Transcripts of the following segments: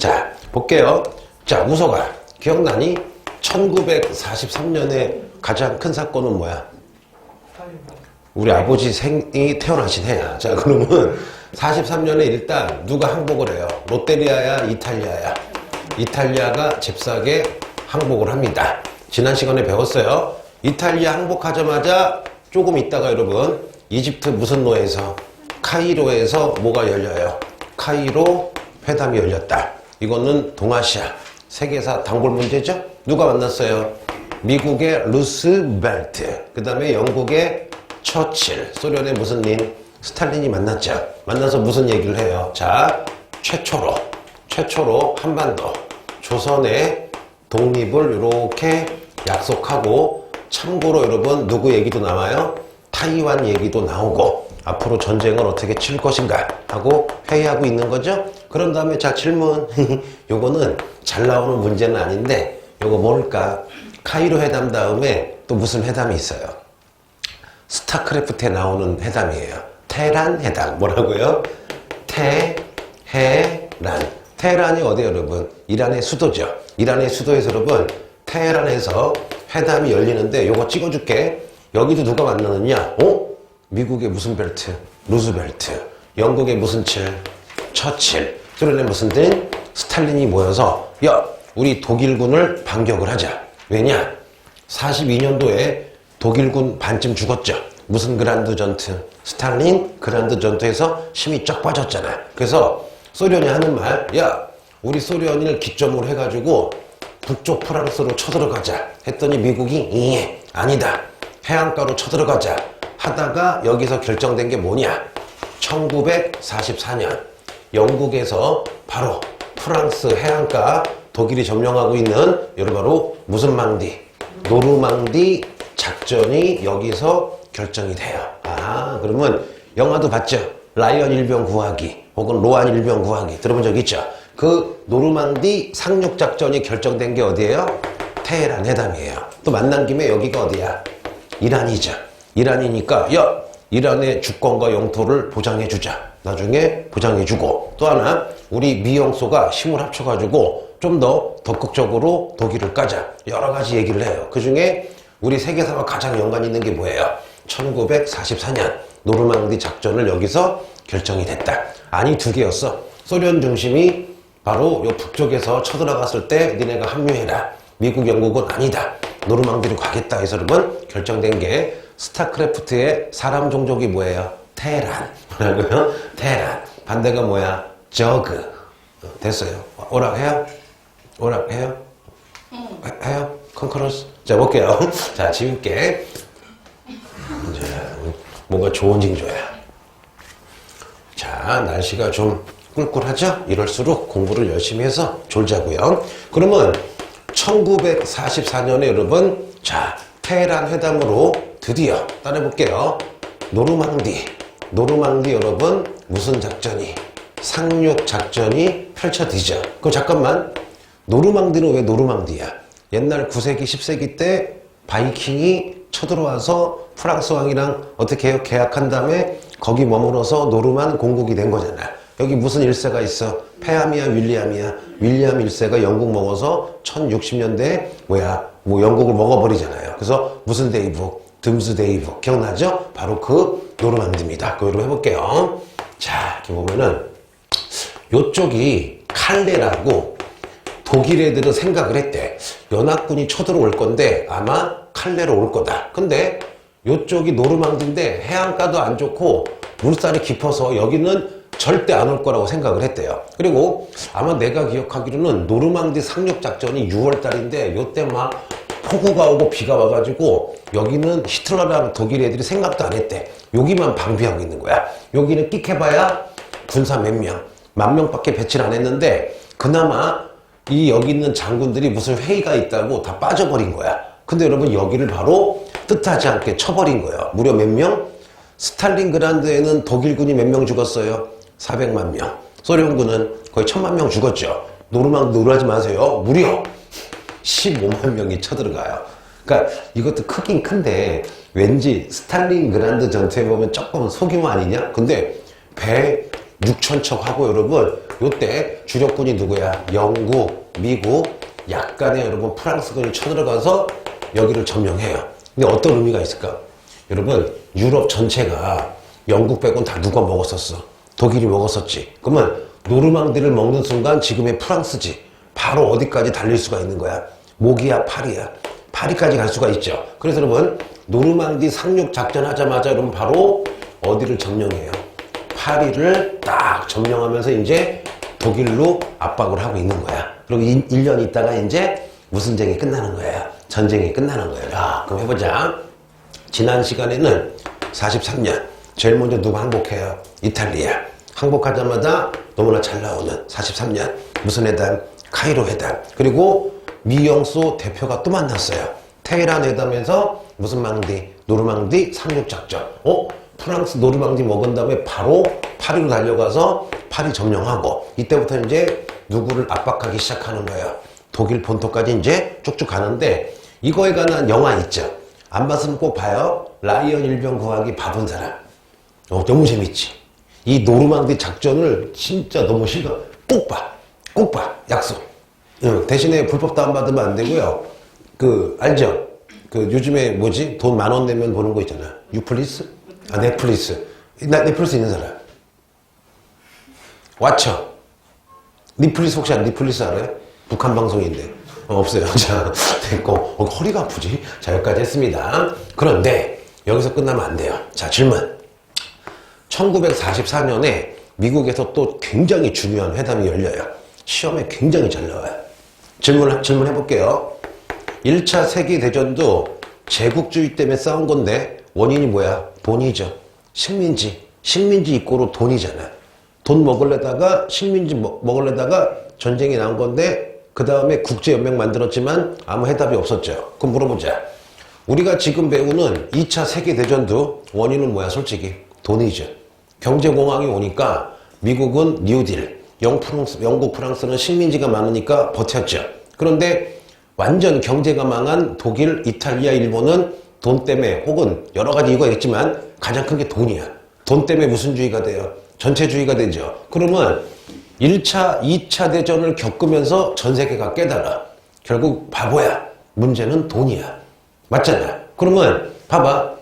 자, 볼게요. 자, 우서가 기억나니? 1943년에 가장 큰 사건은 뭐야? 우리 아버지 생이 태어나신 해야. 자, 그러면 43년에 일단 누가 항복을 해요? 롯데리아야, 이탈리아야? 이탈리아가 잽싸게 항복을 합니다. 지난 시간에 배웠어요. 이탈리아 항복하자마자 조금 있다가 여러분 이집트 무슨 노에서? 카이로에서 뭐가 열려요? 카이로 회담이 열렸다. 이거는 동아시아 세계사 단골 문제죠? 누가 만났어요? 미국의 루스벨트, 그 다음에 영국의 처칠, 소련의 무슨 님? 스탈린이 만났죠. 만나서 무슨 얘기를 해요? 자, 최초로 한반도, 조선의 독립을 이렇게 약속하고, 참고로 여러분 누구 얘기도 나와요? 타이완 얘기도 나오고, 앞으로 전쟁을 어떻게 칠 것인가 하고 회의하고 있는 거죠. 그런 다음에 자, 질문. 요거는 잘 나오는 문제는 아닌데 요거 뭘까? 카이로 회담 다음에 또 무슨 회담이 있어요? 스타크래프트에 나오는 회담이에요. 테헤란 회담. 뭐라고요? 테헤란. 테헤란이 어디예요, 여러분? 이란의 수도죠. 이란의 수도에서 여러분 테헤란에서 회담이 열리는데 요거 찍어줄게. 여기도 누가 만나느냐? 미국의 무슨 벨트? 루즈벨트. 영국의 무슨 처칠. 소련의 무슨 등? 스탈린이 모여서 야, 우리 독일군을 반격을 하자. 왜냐? 42년도에 독일군 반쯤 죽었죠. 무슨 그란드 전투? 스탈린 그란드 전투에서 힘이 쫙 빠졌잖아. 그래서 소련이 하는 말, 야, 우리 소련을 기점으로 해가지고 북쪽 프랑스로 쳐들어가자 했더니 미국이 아니다. 해안가로 쳐들어가자 하다가 여기서 결정된 게 뭐냐? 1944년 영국에서 바로 프랑스 해안가 독일이 점령하고 있는 바로 무슨 망디? 노르망디 작전이 여기서 결정이 돼요. 아, 그러면 영화도 봤죠? 라이언 일병 구하기 혹은 로안 일병 구하기 들어본 적 있죠? 그 노르망디 상륙 작전이 결정된 게 어디예요? 테헤란 회담이에요. 또 만난 김에 여기가 어디야? 이란이죠. 이란이니까 야, 이란의 주권과 영토를 보장해주자. 나중에 보장해주고 또 하나 우리 미영소가 힘을 합쳐가지고 좀 더 적극적으로 독일을 까자. 여러 가지 얘기를 해요. 그 중에 우리 세계사와 가장 연관 있는 게 뭐예요? 1944년 노르망디 작전을 여기서 결정이 됐다. 아니, 두 개였어. 소련 중심이 바로 요 북쪽에서 쳐들어갔을 때 니네가 합류해라. 미국, 영국은 아니다. 노르망디로 가겠다 해서 여러분 결정된 게 스타크래프트의 사람 종족이 뭐예요? 테헤란. 뭐라고요? 테헤란. 반대가 뭐야? 저그. 됐어요. 오락해요? 오락해요? 해요? 컨커런스? 자, 볼게요. 자, 지울게. 이제 뭔가 좋은 징조야. 자, 날씨가 좀 꿀꿀하죠? 이럴수록 공부를 열심히 해서 졸자고요. 그러면 1944년에 여러분, 자, 테헤란 회담으로 드디어 따라해볼게요. 노르망디 여러분 무슨 작전이? 상륙 작전이 펼쳐지죠. 그럼 잠깐만, 노르망디는 왜 노르망디야? 옛날 9세기 10세기 때 바이킹이 쳐들어와서 프랑스 왕이랑 어떻게 해요? 계약한 다음에 거기 머물어서 노르만 공국이 된 거잖아. 여기 무슨 일세가 있어? 폐암이야, 윌리암이야? 윌리암 1세가 영국 먹어서 1060년대에 영국을 먹어버리잖아요. 그래서 무슨 데이북? 듬스 데이북. 기억나죠? 바로 그 노르망디입니다. 그거 여러분 해볼게요. 자, 이렇게 보면은 요쪽이 칼레라고 독일 애들은 생각을 했대. 연합군이 쳐들어올 건데 아마 칼레로 올 거다. 근데 요쪽이 노르망디인데 해안가도 안 좋고 물살이 깊어서 여기는 절대 안 올 거라고 생각을 했대요. 그리고 아마 내가 기억하기로는 노르망디 상륙 작전이 6월 달인데 요때 막 폭우가 오고 비가 와가지고 여기는 히틀러랑 독일 애들이 생각도 안 했대. 여기만 방비하고 있는 거야. 여기는 끽해봐야 군사 몇 명, 10,000명밖에 배치를 안 했는데 그나마 여기 있는 장군들이 무슨 회의가 있다고 다 빠져버린 거야. 근데 여러분 여기를 바로 뜻하지 않게 쳐버린 거예요. 무려 몇 명? 스탈린그라드에는 독일군이 몇 명 죽었어요? 400만 명. 소련군은 거의 1,000만 명 죽었죠. 노르망디 놀라지 마세요. 무려 15만 명이 쳐들어가요. 그러니까 이것도 크긴 큰데 왠지 스탈린그라드 전투에 보면 조금 소규모 아니냐? 근데 배 6천 척 하고 여러분 요때 주력군이 누구야? 영국, 미국, 약간의 여러분 프랑스군이 쳐들어가서 여기를 점령해요. 근데 어떤 의미가 있을까? 여러분 유럽 전체가 영국 빼고는 다 누가 먹었었어? 독일이 먹었었지. 그러면 노르망디를 먹는 순간 지금의 프랑스지. 바로 어디까지 달릴 수가 있는 거야? 목이야, 파리야. 파리까지 갈 수가 있죠. 그래서 여러분 노르망디 상륙 작전 하자마자 여러분 바로 어디를 점령해요? 파리를 딱 점령하면서 이제 독일로 압박을 하고 있는 거야. 그리고 1년 있다가 이제 무슨 전쟁이 끝나는 거야? 전쟁이 끝나는 거예요. 자, 그럼 해보자. 지난 시간에는 43년 제일 먼저 누가 항복해요? 이탈리아. 항복하자마자 너무나 잘 나오는 43년 무슨 회담? 카이로 회담. 그리고 미영소 대표가 또 만났어요. 테헤란 회담에서 무슨 망디? 노르망디 상륙작전. 프랑스 노르망디 먹은 다음에 바로 파리로 달려가서 파리 점령하고 이때부터 이제 누구를 압박하기 시작하는 거예요. 독일 본토까지 이제 쭉쭉 가는데 이거에 관한 영화 있죠. 안 봤으면 꼭 봐요. 라이언 일병 구하기 바본 사람. 너무 재밌지. 이 노르망디 작전을 진짜 너무 싫어. 꼭 봐. 꼭 봐. 약속. 대신에 불법 다운받으면 안 되고요. 알죠? 요즘에 뭐지? 돈 10,000원 내면 보는 거 있잖아. 유플리스? 넷플릭스. 넷플릭스 있는 사람. 왓챠. 넷플릭스 혹시 넷플릭스 알아요? 북한 방송인데. 없어요. 자, 됐고. 허리가 아프지? 자, 여기까지 했습니다. 그런데 여기서 끝나면 안 돼요. 자, 질문. 1944년에 미국에서 또 굉장히 중요한 회담이 열려요. 시험에 굉장히 잘 나와요. 질문해 볼게요. 1차 세계대전도 제국주의 때문에 싸운 건데 원인이 뭐야? 돈이죠. 식민지 입고로 돈이잖아. 돈 먹으려다가 식민지 먹으려다가 전쟁이 나온 건데 그 다음에 국제연맹 만들었지만 아무 해답이 없었죠. 그럼 물어보자. 우리가 지금 배우는 2차 세계대전도 원인은 뭐야? 솔직히 돈이죠. 경제공황이 오니까 미국은 뉴딜, 영국, 프랑스는 식민지가 많으니까 버텼죠. 그런데 완전 경제가 망한 독일, 이탈리아, 일본은 돈 때문에 혹은 여러 가지 이유가 있지만 가장 큰 게 돈이야. 돈 때문에 무슨 주의가 돼요? 전체주의가 되죠. 그러면 1차, 2차 대전을 겪으면서 전 세계가 깨달아. 결국 바보야. 문제는 돈이야. 맞잖아. 그러면 봐봐.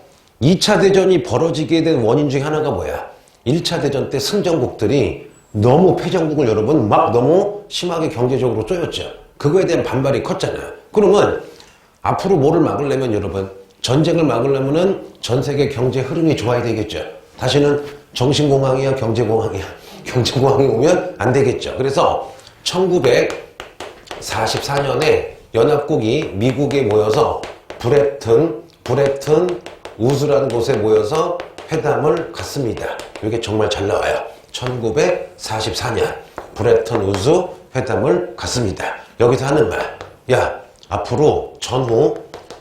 2차 대전이 벌어지게 된 원인 중에 하나가 뭐야? 1차 대전 때 승전국들이 너무 패전국을 여러분 막 너무 심하게 경제적으로 쪼였죠. 그거에 대한 반발이 컸잖아. 그러면 앞으로 뭐를 막으려면 여러분 전쟁을 막으려면은 전 세계 경제 흐름이 좋아야 되겠죠. 다시는 정신공황이야 경제공황이야. 경제공황이 오면 안 되겠죠. 그래서 1944년에 연합국이 미국에 모여서 브레튼 우즈라는 곳에 모여서 회담을 갖습니다. 이게 정말 잘 나와요. 1944년 브레튼 우즈 회담을 갖습니다. 여기서 하는 말, 야 앞으로 전후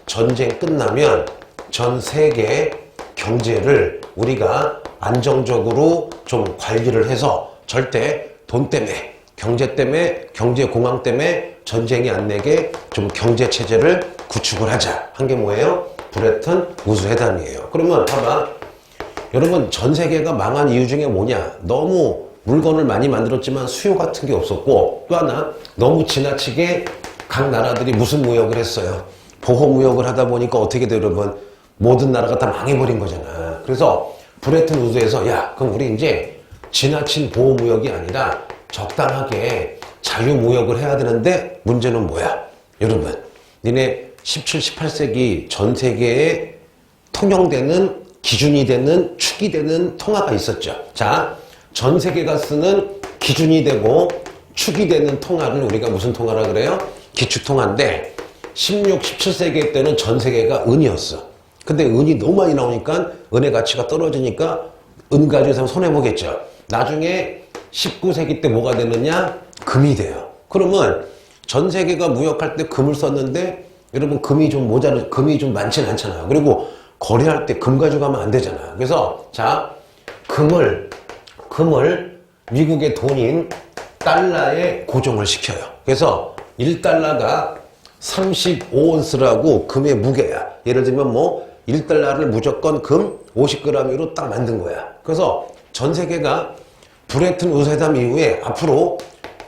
전쟁 끝나면 전 세계 경제를 우리가 안정적으로 좀 관리를 해서 절대 돈 때문에 경제 때문에 경제 공황 때문에 전쟁이 안 내게 좀 경제 체제를 구축을 하자. 한 게 뭐예요? 브레튼 우즈 회담이에요. 그러면 봐봐. 여러분 전 세계가 망한 이유 중에 뭐냐? 너무 물건을 많이 만들었지만 수요 같은 게 없었고 또 하나 너무 지나치게 각 나라들이 무슨 무역을 했어요? 보호무역을 하다 보니까 어떻게 돼요 여러분? 모든 나라가 다 망해버린 거잖아. 그래서 브레튼 우즈에서 야 그럼 우리 이제 지나친 보호무역이 아니라 적당하게 자유무역을 해야 되는데 문제는 뭐야? 여러분 니네 17, 18세기 전 세계에 통용되는 기준이 되는 축이 되는 통화가 있었죠. 자, 전 세계가 쓰는 기준이 되고 축이 되는 통화를 우리가 무슨 통화라 그래요? 기축통화인데 16, 17세기 때는 전 세계가 은이었어. 근데 은이 너무 많이 나오니까 은의 가치가 떨어지니까 은 가지고 손해보겠죠. 나중에 19세기 때 뭐가 되느냐? 금이 돼요. 그러면 전 세계가 무역할 때 금을 썼는데 여러분 금이 좀 금이 좀 많지는 않잖아요. 그리고 거래할 때 금 가져가면 안 되잖아. 그래서 자 금을 미국의 돈인 달러에 고정을 시켜요. 그래서 1달러가 35온스라고 금의 무게야. 예를 들면 뭐 1달러를 무조건 금 50g으로 딱 만든 거야. 그래서 전 세계가 브레튼 우드 회담 이후에 앞으로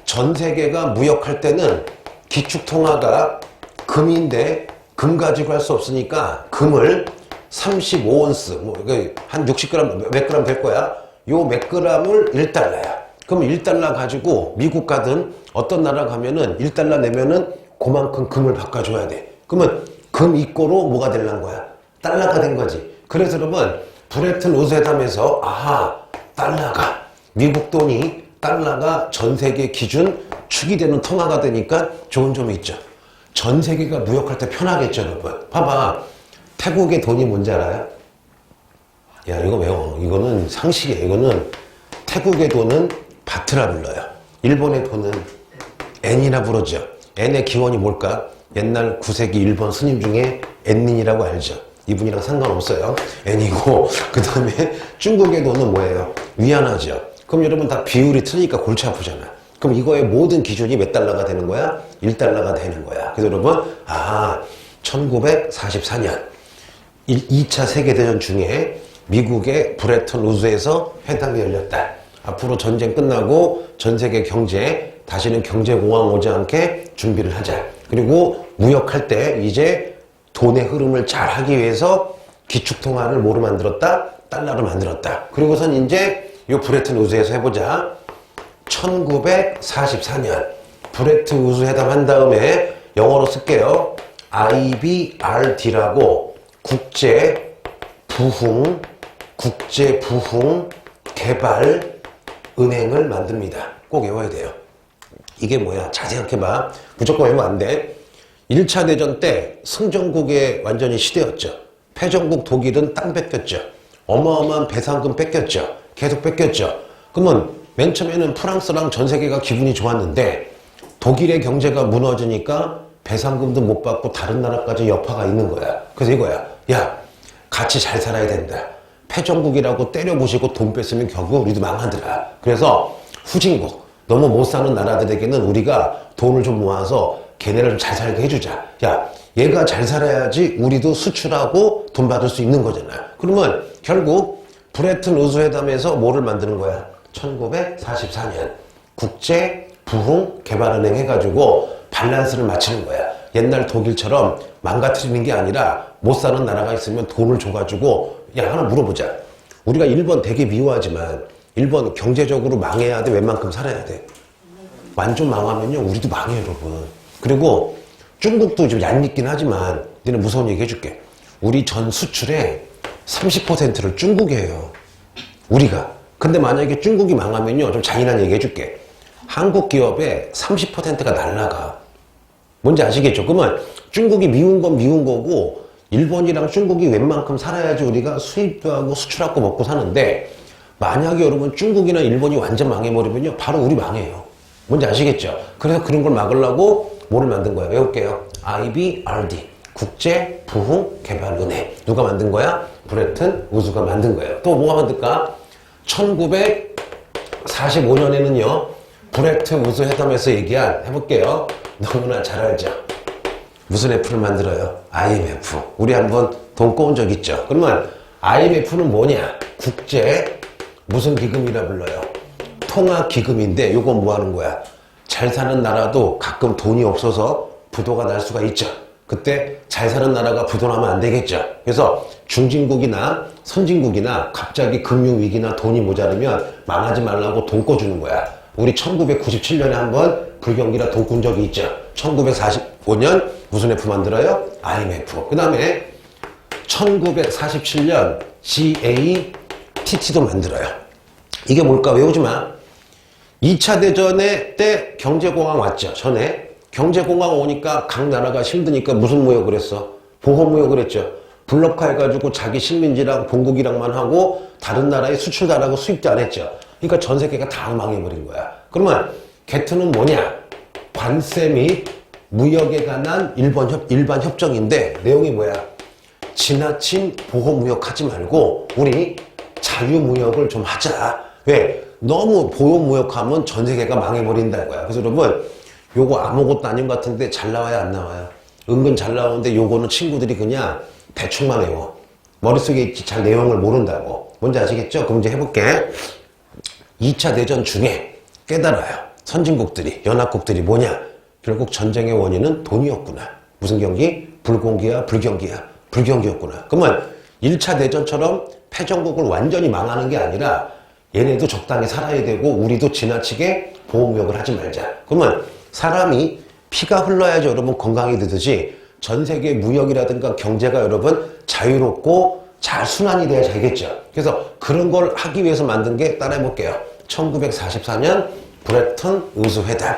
전 세계가 무역할 때는 기축통화가 금인데 금 가지고 할 수 없으니까 금을 35온스, 한 60g, 몇 그램 될 거야. 요 몇 그램을 1달러야. 그럼 1달러 가지고 미국 가든 어떤 나라 가면은 1달러 내면은 그만큼 금을 바꿔줘야 돼. 그러면 금 이꼬로 뭐가 되려는 거야? 달러가 된 거지. 그래서 여러분, 브레튼 우드 회담에서, 아하, 달러가, 미국 돈이, 달러가 전 세계 기준 축이 되는 통화가 되니까 좋은 점이 있죠. 전 세계가 무역할 때 편하겠죠, 여러분. 봐봐. 태국의 돈이 뭔지 알아요? 야, 이거 외워. 이거는 상식이에요. 이거는 태국의 돈은 바트라 불러요. 일본의 돈은 엔이라 부르죠. 엔의 기원이 뭘까? 옛날 9세기 일본 스님 중에 엔닌이라고 알죠. 이분이랑 상관없어요. 엔이고, 그 다음에 중국의 돈은 뭐예요? 위안화죠. 그럼 여러분 다 비율이 틀리니까 골치 아프잖아. 그럼 이거의 모든 기준이 몇 달러가 되는 거야? 1달러가 되는 거야. 그래서 여러분, 1944년 2차 세계대전 중에 미국의 브레튼 우드에서 회담이 열렸다. 앞으로 전쟁 끝나고 전 세계 경제, 다시는 경제공황 오지 않게 준비를 하자. 그리고 무역할 때 이제 돈의 흐름을 잘 하기 위해서 기축통화를 뭐로 만들었다? 달러로 만들었다. 그리고선 이제 요 브레튼 우드에서 해보자. 1944년 브레튼 우드 회담 한 다음에 영어로 쓸게요. IBRD라고 국제부흥개발은행을 만듭니다. 꼭 외워야 돼요. 이게 뭐야? 잘 생각해봐. 무조건 외우면 안 돼. 1차 대전 때 승전국의 완전히 시대였죠. 패전국 독일은 땅 뺏겼죠. 어마어마한 배상금 뺏겼죠. 계속 뺏겼죠. 그러면 맨 처음에는 프랑스랑 전 세계가 기분이 좋았는데 독일의 경제가 무너지니까 배상금도 못 받고 다른 나라까지 여파가 있는 거야. 그래서 이거야. 야, 같이 잘 살아야 된다. 패전국이라고 때려부시고 돈 뺐으면 결국 우리도 망하더라. 그래서 후진국, 너무 못 사는 나라들에게는 우리가 돈을 좀 모아서 걔네를 좀 잘 살게 해주자. 야, 얘가 잘 살아야지 우리도 수출하고 돈 받을 수 있는 거잖아. 그러면 결국 브레튼 우드 회담에서 뭐를 만드는 거야? 1944년 국제부흥개발은행 해가지고 밸런스를 맞추는 거야. 옛날 독일처럼 망가뜨리는 게 아니라 못 사는 나라가 있으면 돈을 줘가지고, 야, 하나 물어보자. 우리가 일본 되게 미워하지만 일본 경제적으로 망해야 돼? 웬만큼 살아야 돼? 완전 망하면요 우리도 망해요, 여러분. 그리고 중국도 좀 얄밉긴 하지만 니네 무서운 얘기 해줄게. 우리 전 수출의 30%를 중국이에요, 우리가. 근데 만약에 중국이 망하면요, 좀 잔인한 얘기 해줄게. 한국 기업의 30%가 날라가. 뭔지 아시겠죠? 그러면 중국이 미운 건 미운 거고 일본이랑 중국이 웬만큼 살아야지 우리가 수입도 하고 수출하고 먹고 사는데, 만약에 여러분 중국이나 일본이 완전 망해버리면요 바로 우리 망해요. 뭔지 아시겠죠? 그래서 그런 걸 막으려고 뭐를 만든 거야? 외울게요. IBRD, 국제부흥개발은행. 누가 만든 거야? 브레튼 우드가 만든 거예요. 또 뭐가 만들까? 1945년에는요 브레튼 우드 회담에서 얘기한, 해볼게요. 너무나 잘 알죠? 무슨 F를 만들어요? IMF. 우리 한번 돈 꼬은 적 있죠? 그러면 IMF는 뭐냐? 국제 무슨 기금이라 불러요? 통화기금인데 요건 뭐 하는 거야? 잘 사는 나라도 가끔 돈이 없어서 부도가 날 수가 있죠. 그때 잘 사는 나라가 부도나면 안 되겠죠. 그래서 중진국이나 선진국이나 갑자기 금융위기나 돈이 모자르면 망하지 말라고 돈 꿔주는 거야. 우리 1997년에 한번 불경기라 돈 꾼 적이 있죠. 1945년 무슨 F 만들어요? IMF. 그 다음에 1947년 GATT도 만들어요. 이게 뭘까? 외우지 마. 2차 대전에 때 경제공황 왔죠. 전에 경제공황 오니까 각 나라가 힘드니까 무슨 무역을 했어? 보호무역을 했죠. 블록화 해가지고 자기 식민지랑 본국이랑만 하고 다른 나라에 수출도 안 하고 수입도 안 했죠. 그러니까 전 세계가 다 망해버린 거야. 그러면 게트는 뭐냐? 관세 및 무역에 관한 일반 협정인데 내용이 뭐야? 지나친 보호무역하지 말고 우리 자유무역을 좀 하자. 왜? 너무 보호무역하면 전 세계가 망해버린다는 거야. 그래서 여러분 요거 아무것도 아닌 것 같은데 잘 나와요, 안 나와요? 은근 잘 나오는데 요거는 친구들이 그냥 대충만 외워. 머릿속에 있지 잘 내용을 모른다고. 뭔지 아시겠죠? 그럼 이제 해볼게. 2차 대전 중에 깨달아요. 선진국들이, 연합국들이 뭐냐? 결국 전쟁의 원인은 돈이었구나. 무슨 경기? 불공기야, 불경기야. 불경기였구나. 그러면 1차 대전처럼 패전국을 완전히 망하는 게 아니라 얘네도 적당히 살아야 되고 우리도 지나치게 보호무역을 하지 말자. 그러면 사람이 피가 흘러야지 여러분 건강이 되듯이 전 세계 무역이라든가 경제가 여러분 자유롭고 잘 순환이 돼야 되겠죠. 그래서 그런 걸 하기 위해서 만든 게 따라해 볼게요. 1944년 브레턴 우즈 회담.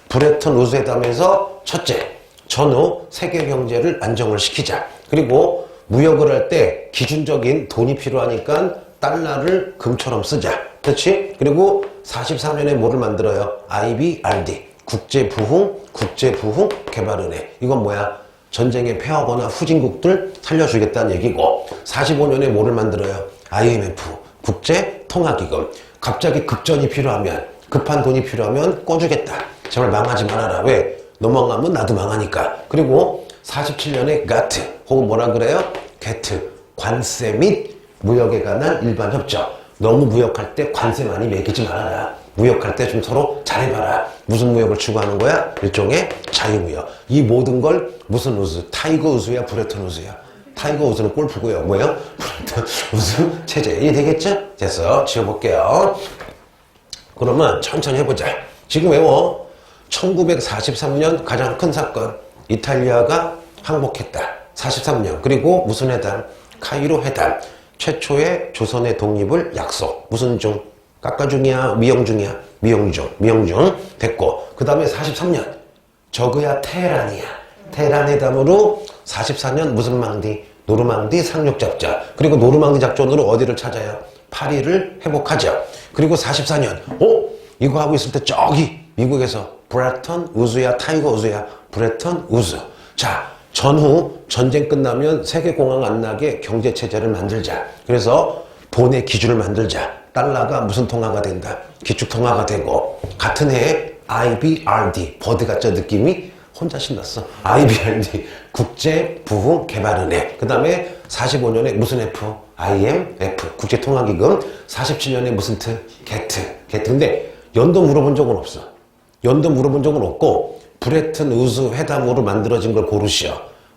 브레턴 우즈 회담에서 첫째, 전후 세계 경제를 안정을 시키자. 그리고 무역을 할 때 기준적인 돈이 필요하니까 달러를 금처럼 쓰자. 그렇지? 그리고 44년에 뭐를 만들어요? IBRD. 국제부흥개발은행. 이건 뭐야? 전쟁에 패하거나 후진국들 살려주겠다는 얘기고, 45년에 뭐를 만들어요? IMF. 국제통화기금. 갑자기 급전이 필요하면, 급한 돈이 필요하면 꺼주겠다. 제발 망하지 말아라. 왜? 너 망하면 나도 망하니까. 그리고 47년에 가트, 혹은 뭐라 그래요? 게트, 관세 및 무역에 관한 일반 협정. 너무 무역할 때 관세 많이 매기지 말아라. 무역할 때 좀 서로 잘해봐라. 무슨 무역을 추구하는 거야? 일종의 자유무역. 이 모든 걸 무슨 우즈? 타이거 우즈야, 브레턴 우즈야? 타이거 우즈는 골프고요. 뭐예요? 브레턴 우즈 체제. 이해되겠죠? 됐어. 지워볼게요. 그러면 천천히 해보자. 지금 외워. 1943년 가장 큰 사건. 이탈리아가 항복했다. 43년. 그리고 무슨 회담? 카이로 회담. 최초의 조선의 독립을 약속. 무슨 중? 깎아중이야? 미영중이야? 미영중. 됐고. 그 다음에 43년. 저그야 테헤란이야. 테헤란 회담으로 44년 무슨 망디? 노르망디 상륙작전. 그리고 노르망디 작전으로 어디를 찾아요? 파리를 회복하죠. 그리고 44년. 이거 하고 있을 때 저기 미국에서 브레턴 우즈야, 타이거 우즈야? 브레턴 우즈. 자, 전후 전쟁 끝나면 세계공황 안 나게 경제체제를 만들자. 그래서 돈의 기준을 만들자. 달러가 무슨 통화가 된다? 기축통화가 되고, 같은 해에 IBRD, 버드 가짜 느낌이 혼자 신났어. IBRD, 국제부흥개발은행. 그 다음에 45년에 무슨 F? IMF, 국제통화기금. 47년에 무슨 트? 게트인데 연도 물어본 적은 없어. 연도 물어본 적은 없고, 브레튼 우즈 회담으로 만들어진 걸 고르시오.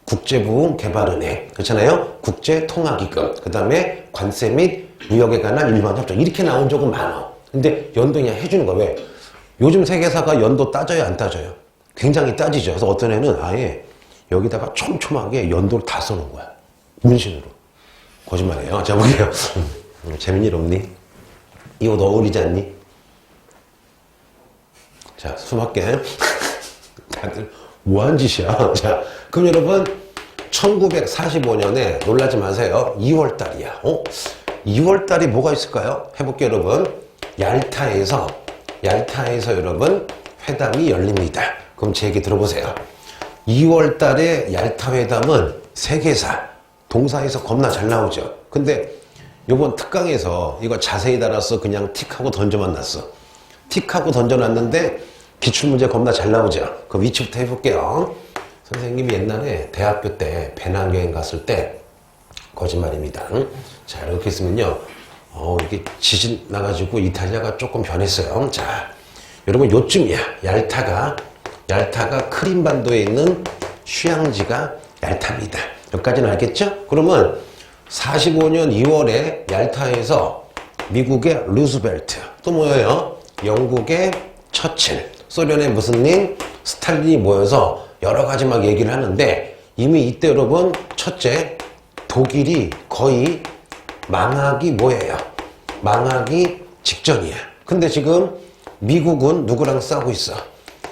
국제부흥개발은행. 그렇잖아요? 국제통화기금. 그 다음에 관세 및 무역에 관한 일반 협정. 이렇게 나온 적은 많아. 근데 연도 그냥 해주는 거야. 왜? 요즘 세계사가 연도 따져요, 안 따져요? 굉장히 따지죠. 그래서 어떤 애는 아예 여기다가 촘촘하게 연도를 다 써놓은 거야. 문신으로. 거짓말이에요. 자, 볼게요. 재밌는 일 없니? 이 옷 어울리지 않니? 자, 수밖에. 다들 뭐한 짓이야? 자, 그럼 여러분 1945년에 놀라지 마세요. 2월달이야. 2월달이 뭐가 있을까요? 해볼게요, 여러분. 얄타에서 여러분 회담이 열립니다. 그럼 제 얘기 들어보세요. 2월달에 얄타 회담은 세계사 동사에서 겁나 잘 나오죠. 근데 요번 특강에서 이거 자세히 달아서 그냥 틱하고 던져만 놨어. 틱하고 던져놨는데 기출문제 겁나 잘 나오죠. 그 위치부터 해볼게요. 선생님이 옛날에 대학교 때 배낭여행 갔을 때, 거짓말입니다. 자, 이렇게 있으면요. 이게 지진 나가지고 이탈리아가 조금 변했어요. 자, 여러분 요쯤이야. 얄타가 크림반도에 있는 휴양지가 얄타입니다. 여기까지는 알겠죠? 그러면 45년 2월에 얄타에서 미국의 루즈벨트, 또 뭐예요? 영국의 처칠, 소련의 무슨 님? 스탈린이 모여서 여러 가지 막 얘기를 하는데, 이미 이때 여러분 첫째, 독일이 거의 망하기 뭐예요? 망하기 직전이야. 근데 지금 미국은 누구랑 싸우고 있어?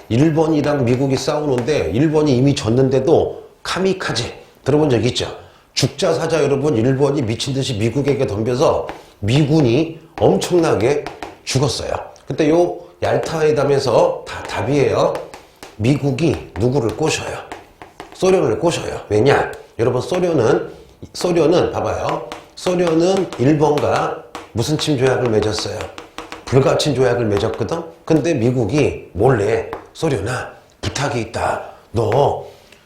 일본이랑 미국이 싸우는데 일본이 이미 졌는데도 카미카제 들어본 적 있죠? 죽자사자 여러분, 일본이 미친 듯이 미국에게 덤벼서 미군이 엄청나게 죽었어요. 그때 요 얄타 회담에서 다 답이에요. 미국이 누구를 꼬셔요? 소련을 꼬셔요. 왜냐? 여러분 소련은 봐봐요. 소련은 일본과 무슨 침조약을 맺었어요? 불가침 조약을 맺었거든? 근데 미국이 몰래 소련아 부탁이 있다. 너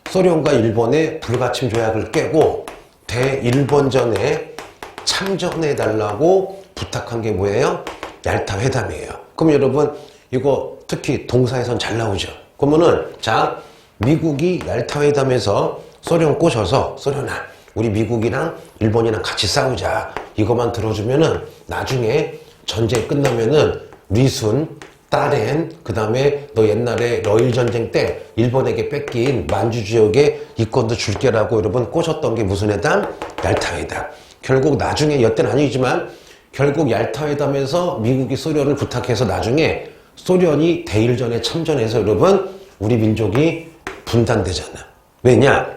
소련과 일본의 불가침 조약을 깨고 대일본전에 참전해달라고 부탁한 게 뭐예요? 얄타 회담이에요. 그럼 여러분 이거 특히 동사에선 잘 나오죠. 그러면은 자, 미국이 얄타 회담에서 소련 꼬셔서 소련아 우리 미국이랑 일본이랑 같이 싸우자 이것만 들어주면은 나중에 전쟁 끝나면은 리순, 따렌, 그 다음에 너 옛날에 러일 전쟁 때 일본에게 뺏긴 만주 지역의 이권도 줄게라고 여러분 꼬셨던 게 무슨 회담? 얄타 회담. 결국 나중에 여태는 아니지만 결국 얄타 회담에서 미국이 소련을 부탁해서 나중에 소련이 대일전에 참전해서 여러분 우리 민족이 분단되잖아. 왜냐?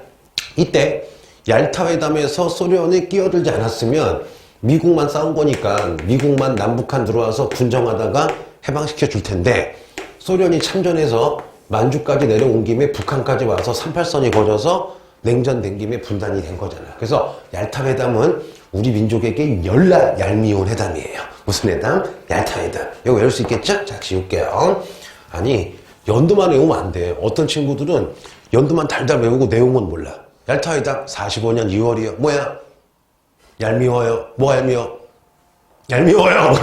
이때 얄타 회담에서 소련이 끼어들지 않았으면 미국만 싸운 거니까 미국만 남북한 들어와서 군정하다가 해방시켜 줄 텐데 소련이 참전해서 만주까지 내려온 김에 북한까지 와서 38선이 거져서 냉전된 김에 분단이 된 거잖아. 그래서 얄타 회담은 우리 민족에게 열나 얄미운 회담이에요. 무슨 회담? 얄타 회담. 이거 외울 수 있겠죠? 자, 지울게요. 아니 연도만 외우면 안 돼. 어떤 친구들은 연도만 달달 외우고 내용은 몰라. 얄타 회담 45년 2월이요. 뭐야? 얄미워요. 뭐가 얄미워? 얄미워요.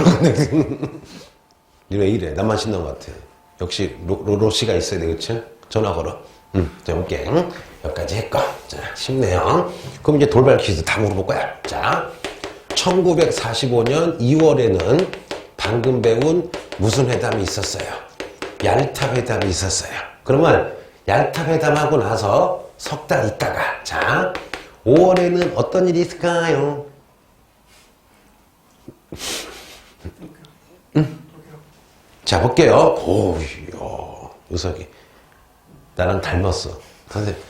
왜 이래? 나만 신난 것 같아. 역시 로씨가 있어야 되겠지? 전화 걸어. 자, 볼게. 여기까지 했고. 자, 쉽네요. 그럼 이제 돌발 퀴즈 다 물어볼 거야. 자, 1945년 2월에는 방금 배운 무슨 회담이 있었어요? 얄타 회담이 있었어요. 그러면 얄타 회담하고 나서 석 달 있다가 자, 5월에는 어떤 일이 있을까요? 자, 볼게요. 오, 이야, 우석이. 나랑 닮았어. 선생님.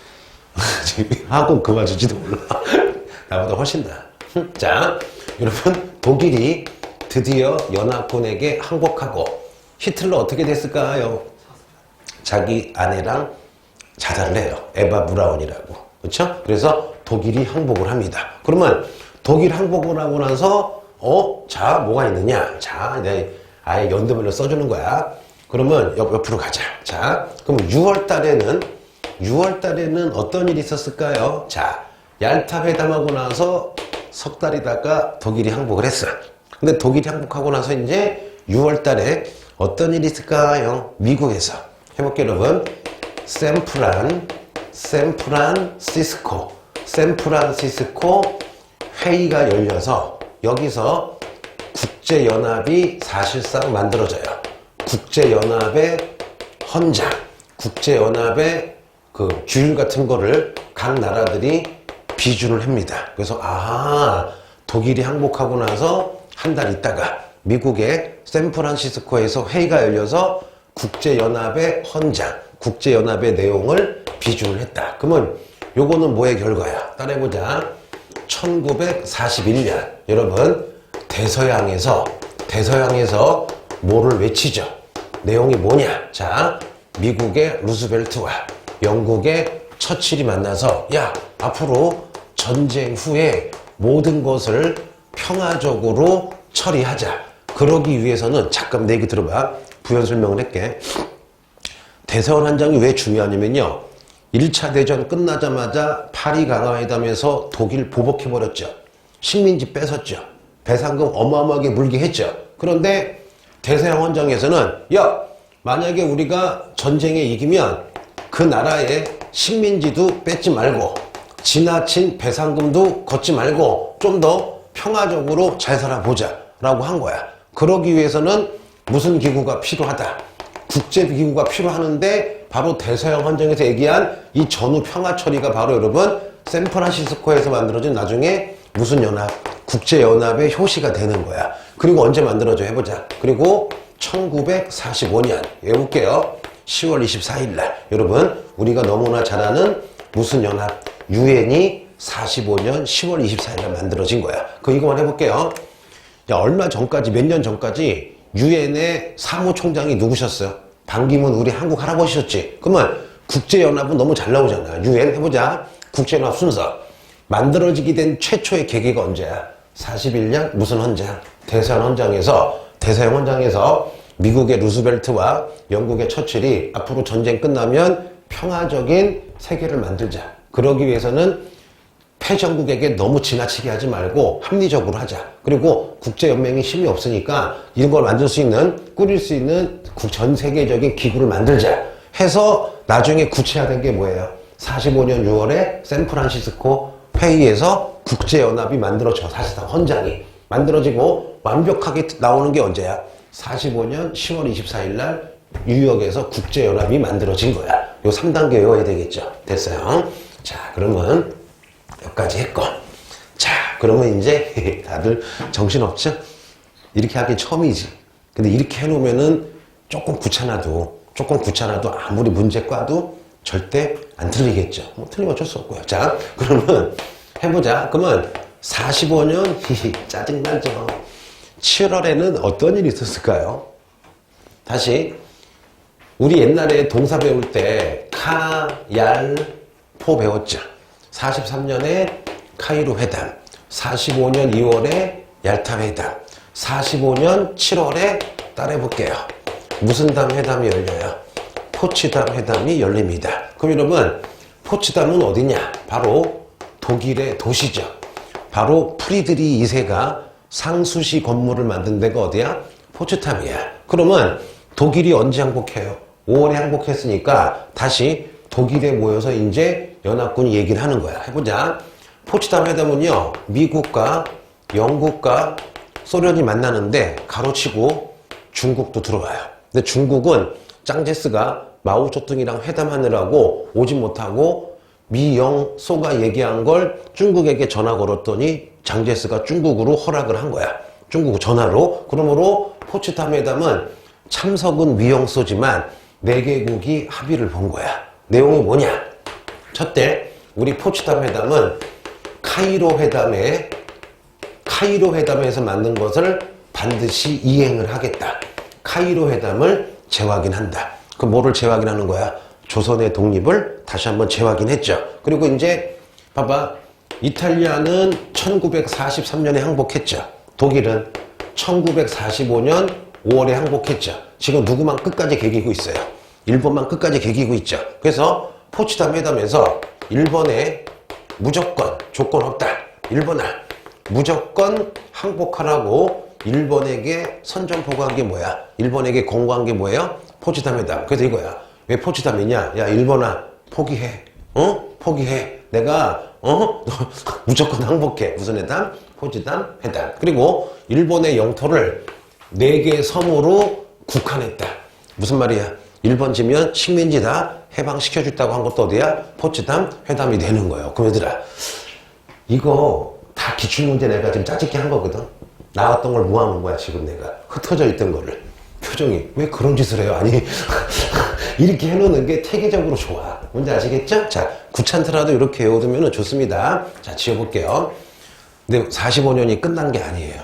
학원 그만두지도 몰라. 나보다 훨씬 나아. 자, 여러분, 독일이 드디어 연합군에게 항복하고 히틀러 어떻게 됐을까요? 자기 아내랑 자살을 해요. 에바 브라운이라고. 그렇죠? 그래서 독일이 항복을 합니다. 그러면 독일 항복을 하고 나서 자, 뭐가 있느냐? 자, 내 아예 연도별로 써주는 거야. 그러면 옆으로 가자. 자, 그럼 6월 달에는 어떤 일이 있었을까요? 자, 얄타 회담하고 나서 석 달이다가 독일이 항복을 했어. 근데 독일이 항복하고 나서 이제 6월 달에 어떤 일이 있을까요? 미국에서. 해볼게요, 여러분. 샌프란시스코 회의가 열려서 여기서 국제연합이 사실상 만들어져요. 국제연합의 헌장, 국제연합의 그 규율 같은 거를 각 나라들이 비준을 합니다. 그래서 독일이 항복하고 나서 한 달 있다가 미국의 샌프란시스코에서 회의가 열려서 국제연합의 헌장, 국제연합의 내용을 비준을 했다. 그러면 요거는 뭐의 결과야? 따라해보자. 1941년 여러분 대서양에서 뭐를 외치죠? 내용이 뭐냐? 자, 미국의 루스벨트와 영국의 처칠이 만나서 야, 앞으로 전쟁 후에 모든 것을 평화적으로 처리하자. 그러기 위해서는 잠깐 내 얘기 들어봐. 부연 설명을 할게. 대서양 한장이 왜 중요하냐면요. 1차 대전 끝나자마자 파리 강화회담에서 독일 보복해버렸죠. 식민지 뺏었죠. 배상금 어마어마하게 물게 했죠. 그런데 대서양 헌장에서는 야, 만약에 우리가 전쟁에 이기면 그 나라의 식민지도 뺏지 말고 지나친 배상금도 걷지 말고 좀 더 평화적으로 잘 살아보자 라고 한 거야. 그러기 위해서는 무슨 기구가 필요하다. 국제기구가 필요하는데 바로 대서양 헌정에서 얘기한 이 전후 평화 처리가 바로 여러분 샌프란시스코에서 만들어진 나중에 무슨 연합? 국제연합의 효시가 되는 거야. 그리고 언제 만들어져? 해보자. 그리고 1945년 외울게요. 10월 24일 날 여러분 우리가 너무나 잘 아는 무슨 연합? 유엔이 45년 10월 24일 날 만들어진 거야. 이거만 해볼게요. 야, 얼마 전까지 몇 년 전까지 유엔의 사무총장이 누구셨어요? 반기문 우리 한국 할아버지셨지. 그러면 국제연합은 너무 잘 나오잖아. 유엔 해보자. 국제연합 순서. 만들어지게 된 최초의 계기가 언제야? 41년 무슨 헌장? 대서양 헌장에서 미국의 루스벨트와 영국의 처칠이 앞으로 전쟁 끝나면 평화적인 세계를 만들자. 그러기 위해서는 패전국에게 너무 지나치게 하지 말고 합리적으로 하자. 그리고 국제연맹이 힘이 없으니까 이런 걸 만들 수 있는, 꾸릴 수 있는 전 세계적인 기구를 만들자 해서 나중에 구체화된 게 뭐예요? 45년 6월에 샌프란시스코 회의에서 국제연합이 만들어져. 사실상 헌장이 만들어지고 완벽하게 나오는 게 언제야? 45년 10월 24일 날 뉴욕에서 국제연합이 만들어진 거야. 요 3단계 외워야 되겠죠. 됐어요. 자, 그러면 여기까지 했고. 자, 그러면 이제 다들 정신없죠? 이렇게 하기 처음이지. 근데 이렇게 해놓으면은 조금 귀찮아도 아무리 문제과도 절대 안 틀리겠죠. 뭐 틀리면 어쩔 수 없고요. 자, 그러면 해보자. 그러면 45년 짜증나죠. 7월에는 어떤 일이 있었을까요? 다시 우리 옛날에 동사 배울 때 카, 얄, 포 배웠죠. 43년에 카이로 회담, 45년 2월에 얄타 회담, 45년 7월에 따라해볼게요. 무슨 담 회담이 열려요? 포츠담 회담이 열립니다. 그럼 여러분, 포츠담은 어디냐? 바로 독일의 도시죠. 바로 프리드리 2세가 상수시 건물을 만든 데가 어디야? 포츠담이야. 그러면 독일이 언제 항복해요? 5월에 항복했으니까 다시 독일에 모여서 이제 연합군이 얘기를 하는 거야. 해보자. 포츠담 회담은요, 미국과 영국과 소련이 만나는데 가로치고 중국도 들어와요. 근데 중국은 짱제스가 마오쩌둥이랑 회담하느라고 오지 못하고 미영소가 얘기한 걸 중국에게 전화 걸었더니 장제스가 중국으로 허락을 한 거야. 중국 전화로. 그러므로 포츠담 회담은 참석은 미영소지만 4개국이 합의를 본 거야. 내용이 뭐냐? 첫째, 우리 포츠담 회담은 카이로 회담에서 만든 것을 반드시 이행을 하겠다. 카이로 회담을 재확인한다. 그 뭐를 재확인하는 거야? 조선의 독립을 다시 한번 재확인했죠. 그리고 이제 봐봐. 이탈리아는 1943년에 항복했죠. 독일은 1945년 5월에 항복했죠. 지금 누구만 끝까지 개기고 있어요? 일본만 끝까지 개기고 있죠. 그래서 포츠담 회담에서 일본에 무조건 조건 없다. 일본아, 무조건 항복하라고 일본에게 선전포고한 게 뭐야? 일본에게 공고한 게 뭐예요? 포츠담 회담. 그래서 이거야. 왜 포츠담이냐? 야, 일본아, 포기해. 포기해. 내가 너 무조건 항복해. 무슨 회담? 포츠담 회담. 그리고 일본의 영토를 4개의 섬으로 국한했다. 무슨 말이야? 일본 지면 식민지 다 해방시켜줬다고 한 것도 어디야? 포츠담 회담이 되는 거예요. 그럼 얘들아, 이거 다 기출문제 내가 지금 짜집게 한 거거든. 나왔던 걸 모아놓은 거야. 지금 내가 흩어져 있던 거를. 표정이 왜 그런 짓을 해요? 아니 이렇게 해놓는 게 태계적으로 좋아. 뭔지 아시겠죠? 자, 귀찮더라도 이렇게 외워두면 좋습니다. 자, 지워볼게요. 근데 45년이 끝난 게 아니에요.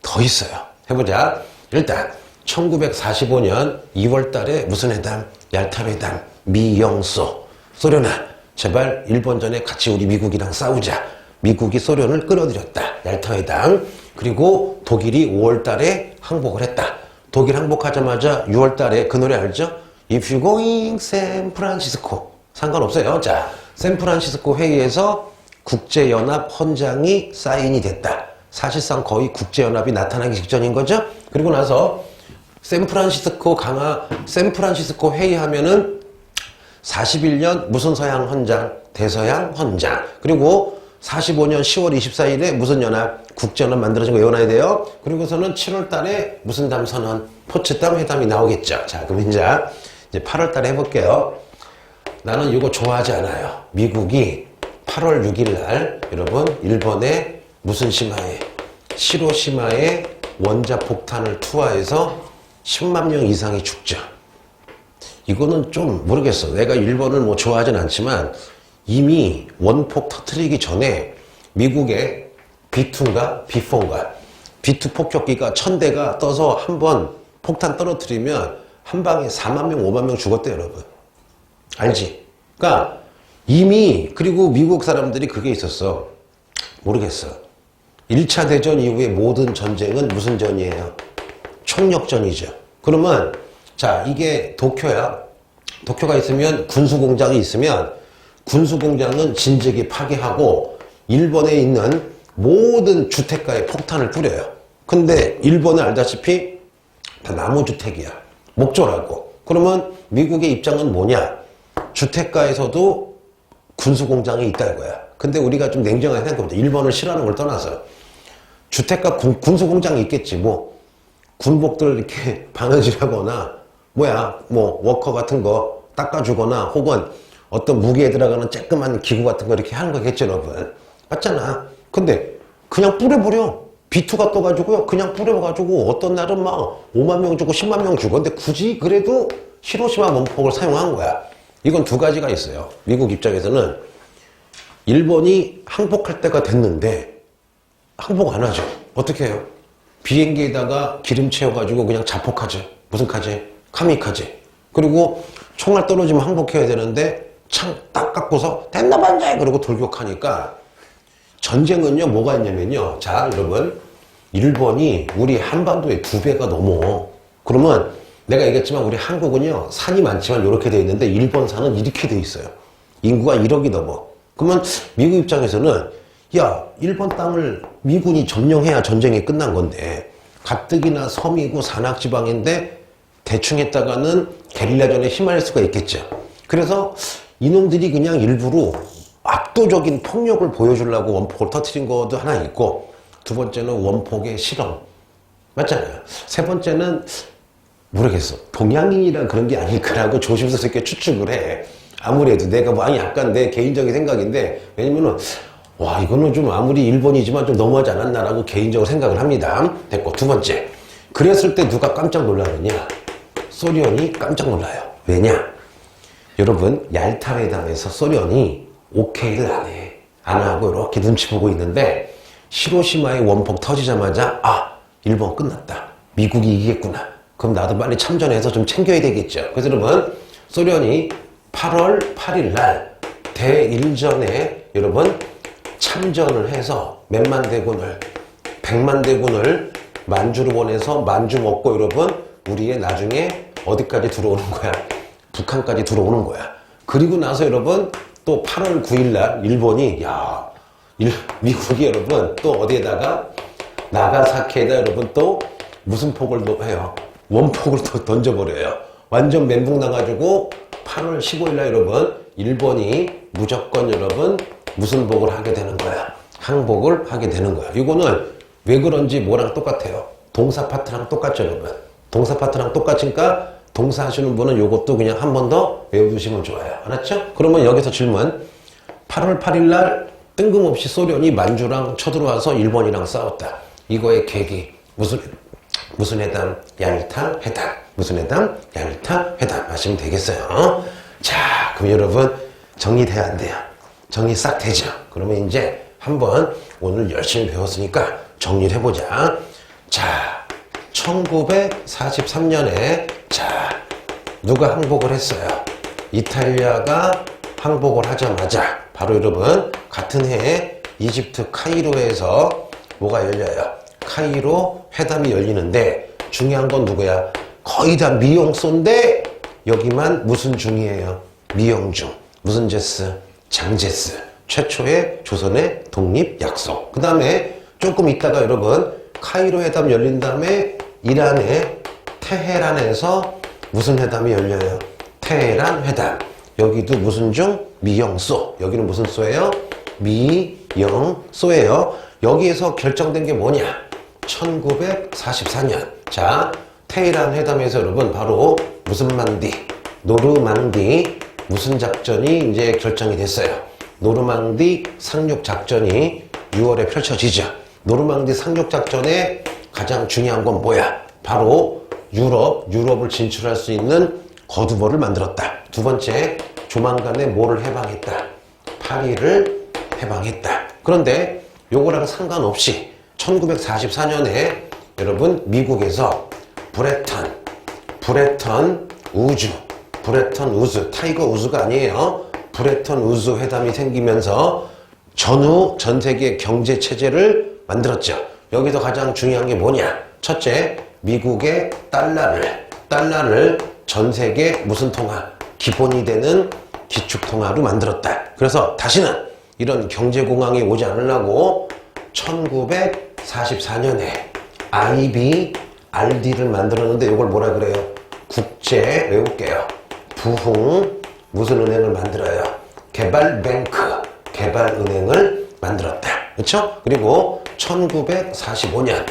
더 있어요. 해보자. 일단 1945년 2월 달에 무슨 회담? 얄타 회담. 미영소. 소련아, 제발 일본 전에 같이 우리 미국이랑 싸우자. 미국이 소련을 끌어들였다. 얄타 회담. 그리고 독일이 5월 달에 항복을 했다. 독일 항복하자마자 6월 달에 그 노래 알죠? If you're going 샌프란시스코. 상관없어요. 자, 샌프란시스코 회의에서 국제연합 헌장이 사인이 됐다. 사실상 거의 국제연합이 나타나기 직전인 거죠? 그리고 나서 샌프란시스코 회의하면은 41년 무슨 서양 헌장? 대서양 헌장. 그리고 45년 10월 24일에 무슨 연합? 국제연합 만들어진 거 외워놔야 돼요. 그리고서는 7월 달에 무슨 담 선언? 포츠담 회담이 나오겠죠. 자, 그럼 이제 8월 달에 해볼게요. 나는 이거 좋아하지 않아요. 미국이 8월 6일 날 여러분 일본의 무슨 심하에? 시로시마에 원자폭탄을 투하해서 10만 명 이상이 죽죠. 이거는 좀 모르겠어. 내가 일본을 뭐 좋아하진 않지만 이미 원폭 터뜨리기 전에 미국의 B2인가 B4인가 B2 폭격기가 1000대가 떠서 한번 폭탄 떨어뜨리면 한 방에 4만 명 5만 명 죽었대 여러분. 알지? 그러니까 이미 그리고 미국 사람들이 그게 있었어. 모르겠어. 1차 대전 이후의 모든 전쟁은 무슨 전이에요? 총력전이죠. 그러면 자, 이게 도쿄야. 도쿄가 있으면 군수공장이 있으면 군수공장은 진즉이 파괴하고 일본에 있는 모든 주택가에 폭탄을 뿌려요. 근데 일본은 알다시피 다 나무주택이야. 목조라고. 그러면 미국의 입장은 뭐냐? 주택가에서도 군수공장이 있다 이거야. 근데 우리가 좀 냉정하게 생각해보자. 일본을 싫어하는 걸 떠나서 주택가 군수공장이 있겠지. 뭐 군복들 이렇게 바느질하거나 뭐 워커 같은 거 닦아주거나 혹은 어떤 무게에 들어가는 쬐끄만 기구 같은 거 이렇게 하는 거겠죠, 여러분. 맞잖아. 근데 그냥 뿌려버려. B2가 떠가지고요. 그냥 뿌려가지고 어떤 날은 막 5만 명 주고 10만 명 주고. 근데 굳이 그래도 히로시마 원폭을 사용한 거야. 이건 두 가지가 있어요. 미국 입장에서는 일본이 항복할 때가 됐는데 항복 안 하죠. 어떻게 해요? 비행기에다가 기름 채워가지고 그냥 자폭하죠. 무슨 카제? 카미카제. 그리고 총알 떨어지면 항복해야 되는데 창 딱 깎고서 됐나 반자이 그러고 돌격하니까 전쟁은요 뭐가 있냐면요. 자 여러분 일본이 우리 한반도의 2배가 넘어. 그러면 내가 얘기했지만 우리 한국은요 산이 많지만 이렇게 돼 있는데 일본 산은 이렇게 돼 있어요. 인구가 1억이 넘어. 그러면 미국 입장에서는 야 일본 땅을 미군이 점령해야 전쟁이 끝난 건데 가뜩이나 섬이고 산악지방인데 대충 했다가는 게릴라전에 휘말릴 수가 있겠죠. 그래서 이놈들이 그냥 일부러 압도적인 폭력을 보여주려고 원폭을 터뜨린 것도 하나 있고, 두 번째는 원폭의 실험. 맞잖아요. 세 번째는 모르겠어. 동양인이란 그런 게 아닐까라고 조심스럽게 추측을 해. 아무래도 내가 뭐 약간 내 개인적인 생각인데, 왜냐면은 와 이거는 좀 아무리 일본이지만 좀 너무하지 않았나라고 개인적으로 생각을 합니다. 됐고, 두 번째. 그랬을 때 누가 깜짝 놀라느냐? 소련이 깜짝 놀라요. 왜냐? 여러분 얄타 회담에서 소련이 오케이를 안 해. 안 하고 이렇게 눈치 보고 있는데 히로시마의 원폭 터지자마자 아 일본 끝났다. 미국이 이기겠구나. 그럼 나도 빨리 참전해서 좀 챙겨야 되겠죠. 그래서 여러분 소련이 8월 8일 날 대일전에 여러분 참전을 해서 몇만 대군을 100만 대군을 만주로 보내서 만주 먹고 여러분 우리의 나중에 어디까지 들어오는 거야? 북한까지 들어오는 거야. 그리고 나서 여러분 또 8월 9일 날 일본이 미국이 여러분 또 어디에다가 나가사키에다 여러분 또 무슨 폭을 해요? 원폭을 또 던져버려요. 완전 멘붕 나가지고 8월 15일 날 여러분 일본이 무조건 여러분 무슨 복을 하게 되는 거야? 항복을 하게 되는 거야. 이거는 왜 그런지 뭐랑 똑같아요? 동사 파트랑 똑같죠, 여러분? 동사 파트랑 똑같으니까 동사 하시는 분은 요것도 그냥 한 번 더 외워두시면 좋아요. 알았죠? 그러면 여기서 질문. 8월 8일 날 뜬금없이 소련이 만주랑 쳐들어와서 일본이랑 싸웠다. 이거의 계기. 무슨 회담? 얄타 회담. 무슨 회담? 얄타 회담. 하시면 되겠어요. 자, 그럼 여러분 정리돼야 안 돼요? 정리 싹 되죠? 그러면 이제 한번 오늘 열심히 배웠으니까 정리를 해보자. 자, 1943년에 자 누가 항복을 했어요? 이탈리아가 항복을 하자마자 바로 여러분 같은 해에 이집트 카이로에서 뭐가 열려요? 카이로 회담이 열리는데 중요한 건 누구야? 거의 다 미용소인데 여기만 무슨 중이에요? 미용중. 무슨 제스? 장제스. 최초의 조선의 독립 약속. 그 다음에 조금 있다가 여러분 카이로 회담 열린 다음에 이란의 테헤란에서 무슨 회담이 열려요? 테헤란 회담. 여기도 무슨 중? 미영소. 여기는 무슨 소예요? 미영소예요. 여기에서 결정된 게 뭐냐? 1944년. 자, 테헤란 회담에서 여러분 바로 무슨 만디? 노르망디 무슨 작전이 이제 결정이 됐어요? 노르망디 상륙 작전이 6월에 펼쳐지죠. 노르망디 상륙 작전의 가장 중요한 건 뭐야? 바로 유럽을 진출할 수 있는 거두벌을 만들었다. 두 번째, 조만간에 뭐를 해방했다? 파리를 해방했다. 그런데 요거랑 상관없이 1944년에 여러분 미국에서 브레턴 우즈, 타이거 우즈가 아니에요. 브레턴 우즈 회담이 생기면서 전 세계 경제 체제를 만들었죠. 여기서 가장 중요한 게 뭐냐? 첫째, 미국의 달러를 전 세계 무슨 통화? 기본이 되는 기축통화로 만들었다. 그래서 다시는 이런 경제공황이 오지 않으려고 1944년에 IBRD를 만들었는데 이걸 뭐라 그래요? 국제, 외울게요. 부흥 무슨 은행을 만들어요? 개발뱅크, 개발은행을 만들었다. 그렇죠? 그리고 1945년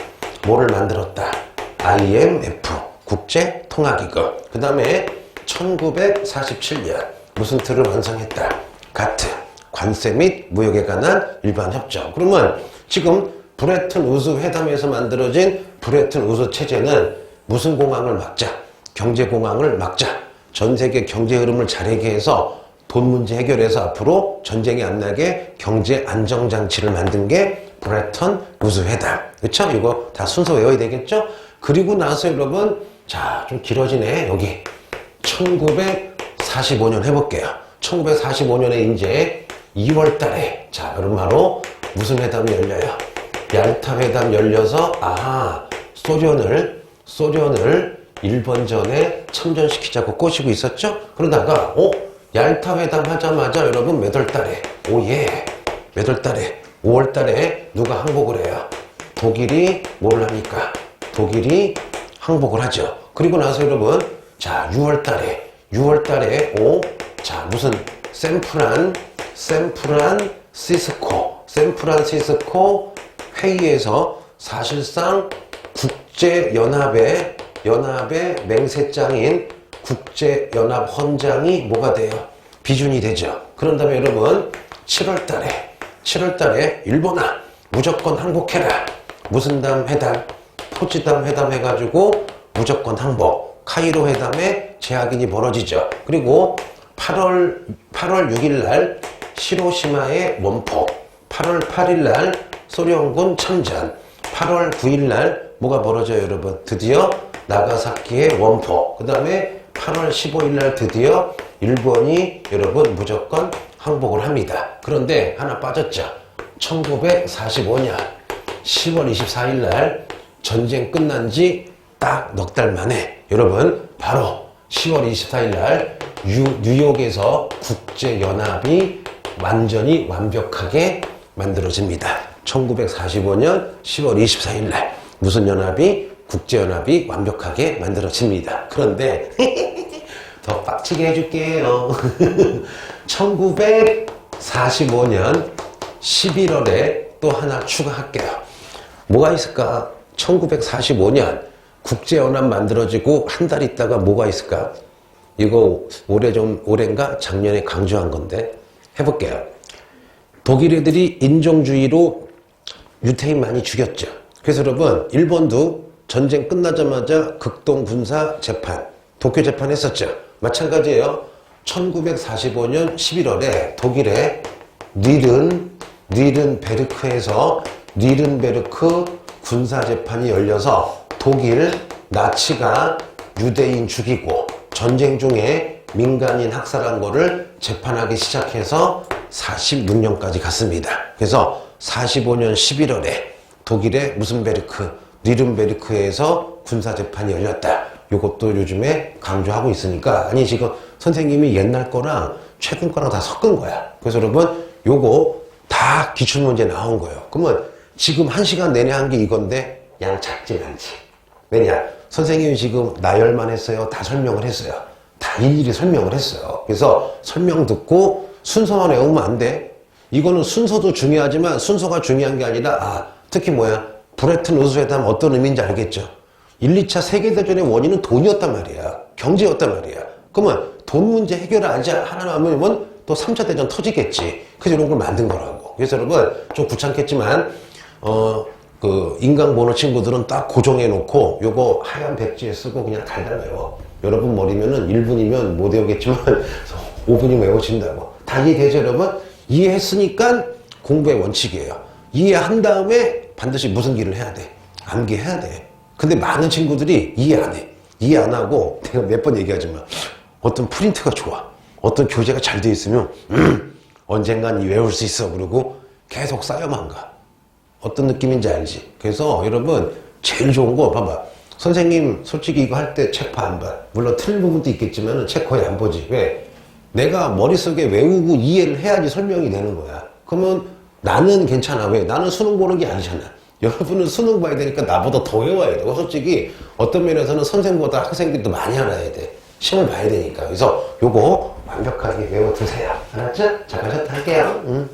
뭐를 만들었다? IMF, 국제통화기금. 그 다음에 1947년 무슨 틀을 완성했다? 가트, 관세 및 무역에 관한 일반 협정. 그러면 지금 브레튼 우드 회담에서 만들어진 브레튼 우드 체제는 무슨 공황을 막자? 경제 공황을 막자. 전 세계 경제 흐름을 자르게 해서 돈 문제 해결해서 앞으로 전쟁이 안 나게 경제 안정 장치를 만든 게 브레튼 우드 회담. 그렇죠? 이거 다 순서 외워야 되겠죠? 그리고 나서 여러분, 자, 좀 길어지네. 여기 1945년 해볼게요. 1945년에 이제 2월 달에, 자, 그럼 바로 무슨 회담이 열려요? 얄타 회담 열려서, 아하, 소련을 일본전에 참전시키자고 꼬시고 있었죠? 그러다가, 얄타 회담 하자마자 여러분 몇 월 달에, 오예, 몇 월 달에, 5월 달에 누가 항복을 해요? 독일이 뭐를 합니까? 독일이 항복을 하죠. 그리고 나서 여러분, 자, 6월 달에, 자, 무슨 샌프란시스코 회의에서 사실상 국제연합의 맹세장인 국제연합 헌장이 뭐가 돼요? 비준이 되죠. 그런 다음에 여러분 7월 달에 일본아 무조건 항복해라. 무슨 담 회담? 포츠담 회담 해가지고 무조건 항복. 카이로 회담에 재확인이 벌어지죠. 그리고 8월 6일 날 히로시마의 원폭, 8월 8일 날 소련군 참전, 8월 9일 날 뭐가 벌어져요, 여러분? 드디어 나가사키의 원폭. 그 다음에 8월 15일 날 드디어 일본이 여러분 무조건 항복을 합니다. 그런데 하나 빠졌죠. 1945년 10월 24일 날 전쟁 끝난 지 딱 넉 달 만에 여러분 바로 10월 24일 날 뉴욕에서 국제연합이 완전히 완벽하게 만들어집니다. 1945년 10월 24일 날 무슨 연합이? 국제연합이 완벽하게 만들어집니다. 그런데 더 빡치게 해줄게요. 1945년 11월에 또 하나 추가할게요. 뭐가 있을까? 1945년 국제연합 만들어지고 한 달 있다가 뭐가 있을까? 이거 올해인가? 작년에 강조한 건데 해볼게요. 독일 애들이 인종주의로 유태인 많이 죽였죠. 그래서 여러분 일본도 전쟁 끝나자마자 극동군사 재판, 도쿄 재판 했었죠. 마찬가지예요. 1945년 11월에 독일의 뉘른베르크에서 뉘른베르크 군사재판이 열려서 독일 나치가 유대인 죽이고 전쟁 중에 민간인 학살한 거를 재판하기 시작해서 46년까지 갔습니다. 그래서 45년 11월에 독일의 무슨 베르크, 뉘른베르크에서 군사재판이 열렸다. 이것도 요즘에 강조하고 있으니까, 아니 지금 선생님이 옛날 거랑 최근 거랑 다 섞은 거야. 그래서 여러분 요거 다 기출문제 나온 거예요. 그러면 지금 1시간 내내 한 게 이건데 양 작진 않지. 왜냐? 선생님이 지금 나열만 했어요. 다 설명을 했어요. 다 일일이 설명을 했어요. 그래서 설명 듣고 순서만 외우면 안 돼. 이거는 순서도 중요하지만 순서가 중요한 게 아니라 특히 브레튼 우드 회담 어떤 의미인지 알겠죠? 1, 2차 세계대전의 원인은 돈이었단 말이야. 경제였단 말이야. 그러면 돈 문제 해결하지 하면 또 3차 대전 터지겠지. 그래서 이런 걸 만든 거라고. 그래서 여러분 좀 귀찮겠지만 인강 보는 친구들은 딱 고정해 놓고 요거 하얀 백지에 쓰고 그냥 달달 외워. 여러분 머리면은 1분이면 못 외우겠지만 5분이면 외워진다고. 다 이해되죠, 여러분? 이해했으니까 공부의 원칙이에요. 이해한 다음에 반드시 무슨 길을 해야 돼? 암기해야 돼. 근데 많은 친구들이 이해 안 해. 이해 안 하고 내가 몇 번 얘기하지만 어떤 프린트가 좋아. 어떤 교재가 잘 돼 있으면 언젠간 외울 수 있어. 그러고 계속 쌓여만 가. 어떤 느낌인지 알지? 그래서 여러분 제일 좋은 거 봐봐. 선생님 솔직히 이거 할 때 책 봐 안 봐? 물론 틀린 부분도 있겠지만 책 거의 안 보지. 왜? 내가 머릿속에 외우고 이해를 해야지 설명이 되는 거야. 그러면 나는 괜찮아. 왜? 나는 수능 보는 게 아니잖아. 여러분은 수능 봐야 되니까 나보다 더 외워야 돼. 솔직히 어떤 면에서는 선생보다 학생들이 더 많이 알아야 돼. 시험을 봐야 되니까. 그래서 요거 완벽하게 외워두세요. 알았죠? 자, 가셨다 할게요.